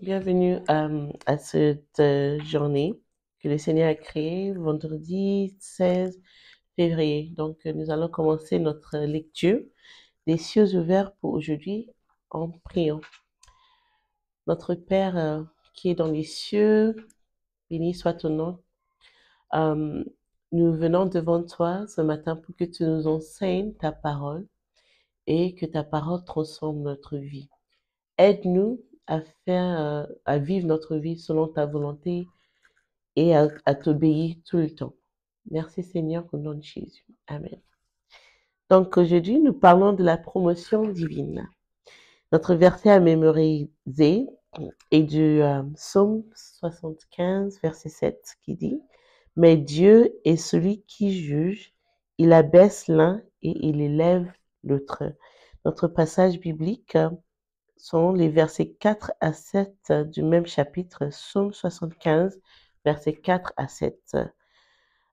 Bienvenue à cette journée que le Seigneur a créée vendredi 16 février. Donc, nous allons commencer notre lecture des cieux ouverts pour aujourd'hui en priant. Notre Père qui est dans les cieux, béni soit ton nom. Euh, Nous venons devant toi ce matin pour que tu nous enseignes ta parole et que ta parole transforme notre vie. Aide-nous à vivre notre vie selon ta volonté et à t'obéir tout le temps. Merci Seigneur au nom de Jésus. Amen. Donc aujourd'hui, nous parlons de la promotion divine. Notre verset à mémoriser est du Psaume 75, verset 7, qui dit « Mais Dieu est celui qui juge, il abaisse l'un et il élève l'autre. » Notre passage biblique sont les versets 4 à 7 du même chapitre, Psaume 75, versets 4 à 7.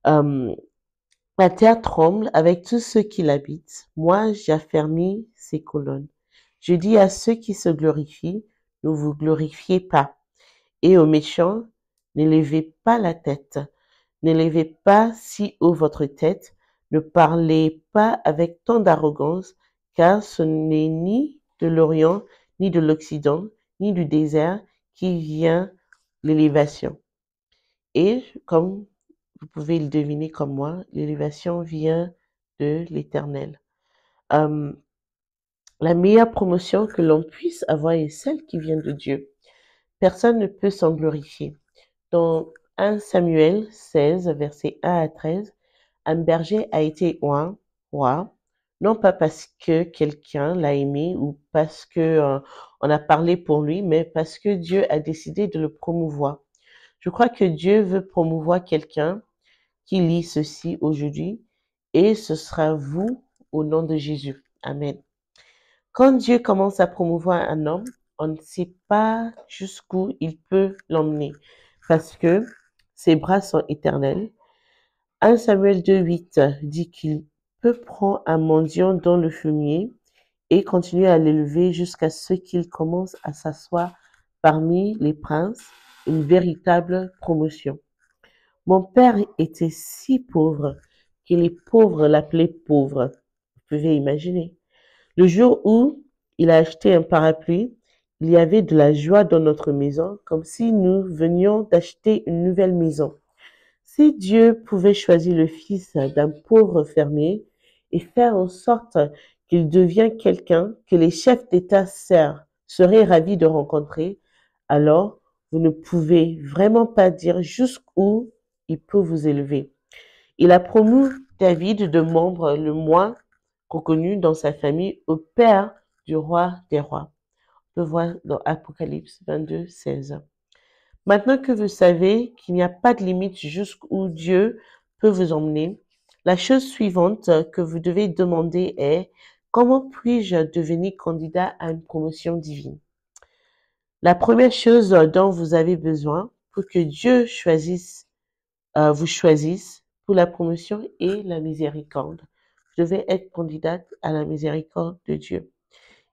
Euh, La terre tremble avec tous ceux qui l'habitent. Moi, j'affermis ses colonnes. Je dis à ceux qui se glorifient, ne vous glorifiez pas. Et aux méchants, n'élevez pas la tête. N'élevez pas si haut votre tête. Ne parlez pas avec tant d'arrogance, car ce n'est ni de l'Orient, ni de l'Occident, ni du désert qui vient l'élévation. Et comme vous pouvez le deviner comme moi, l'élévation vient de l'Éternel. Euh, la meilleure promotion que l'on puisse avoir est celle qui vient de Dieu. Personne ne peut s'en glorifier. Dans 1 Samuel 16, versets 1 à 13, un berger a été roi, non pas parce que quelqu'un l'a aimé ou parce que on a parlé pour lui, mais parce que Dieu a décidé de le promouvoir. Je crois que Dieu veut promouvoir quelqu'un qui lit ceci aujourd'hui et ce sera vous au nom de Jésus. Amen. Quand Dieu commence à promouvoir un homme, on ne sait pas jusqu'où il peut l'emmener parce que ses bras sont éternels. 1 Samuel 2,8 dit qu'il peut prendre un mendiant dans le fumier et continuer à l'élever jusqu'à ce qu'il commence à s'asseoir parmi les princes, une véritable promotion. Mon père était si pauvre que les pauvres l'appelaient pauvre. Vous pouvez imaginer. Le jour où il a acheté un parapluie, il y avait de la joie dans notre maison, comme si nous venions d'acheter une nouvelle maison. Si Dieu pouvait choisir le fils d'un pauvre fermier et faire en sorte qu'il devienne quelqu'un que les chefs d'État seraient ravis de rencontrer, alors vous ne pouvez vraiment pas dire jusqu'où il peut vous élever. Il a promu David de membre le moins reconnu dans sa famille au père du roi des rois. On peut voir dans Apocalypse 22, 16. Maintenant que vous savez qu'il n'y a pas de limite jusqu'où Dieu peut vous emmener, la chose suivante que vous devez demander est comment puis-je devenir candidat à une promotion divine? La première chose dont vous avez besoin pour que Dieu vous choisisse pour la promotion est la miséricorde. Vous devez être candidate à la miséricorde de Dieu.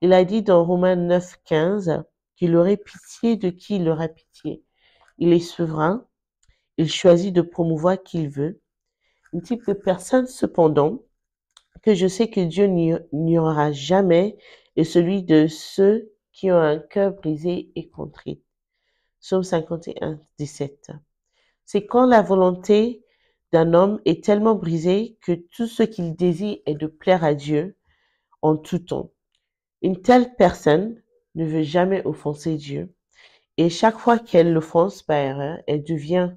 Il a dit dans Romains 9, 15 qu'il aurait pitié de qui il aura pitié. Il est souverain, il choisit de promouvoir qui il veut. Un type de personne, cependant, que je sais que Dieu n'y aura jamais est celui de ceux qui ont un cœur brisé et contrit. Psaume 51, 17. C'est quand la volonté d'un homme est tellement brisée que tout ce qu'il désire est de plaire à Dieu en tout temps. Une telle personne ne veut jamais offenser Dieu et chaque fois qu'elle l'offense par erreur, elle devient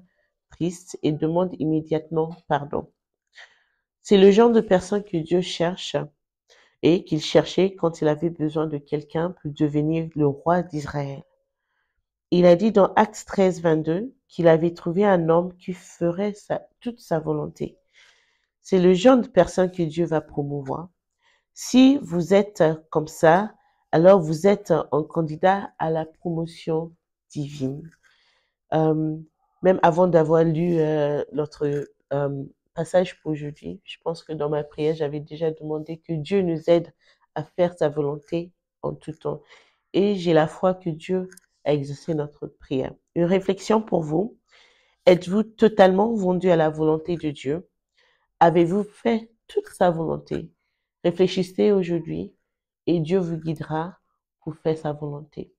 triste et demande immédiatement pardon. C'est le genre de personne que Dieu cherche et qu'il cherchait quand il avait besoin de quelqu'un pour devenir le roi d'Israël. Il a dit dans Actes 13, 22 qu'il avait trouvé un homme qui ferait toute sa volonté. C'est le genre de personne que Dieu va promouvoir. Si vous êtes comme ça, alors vous êtes un candidat à la promotion divine. Euh, Même avant d'avoir lu notre passage pour aujourd'hui, je pense que dans ma prière, j'avais déjà demandé que Dieu nous aide à faire sa volonté en tout temps. Et j'ai la foi que Dieu à exaucer notre prière. Une réflexion pour vous. Êtes-vous totalement vendu à la volonté de Dieu? Avez-vous fait toute sa volonté? Réfléchissez aujourd'hui et Dieu vous guidera pour faire sa volonté.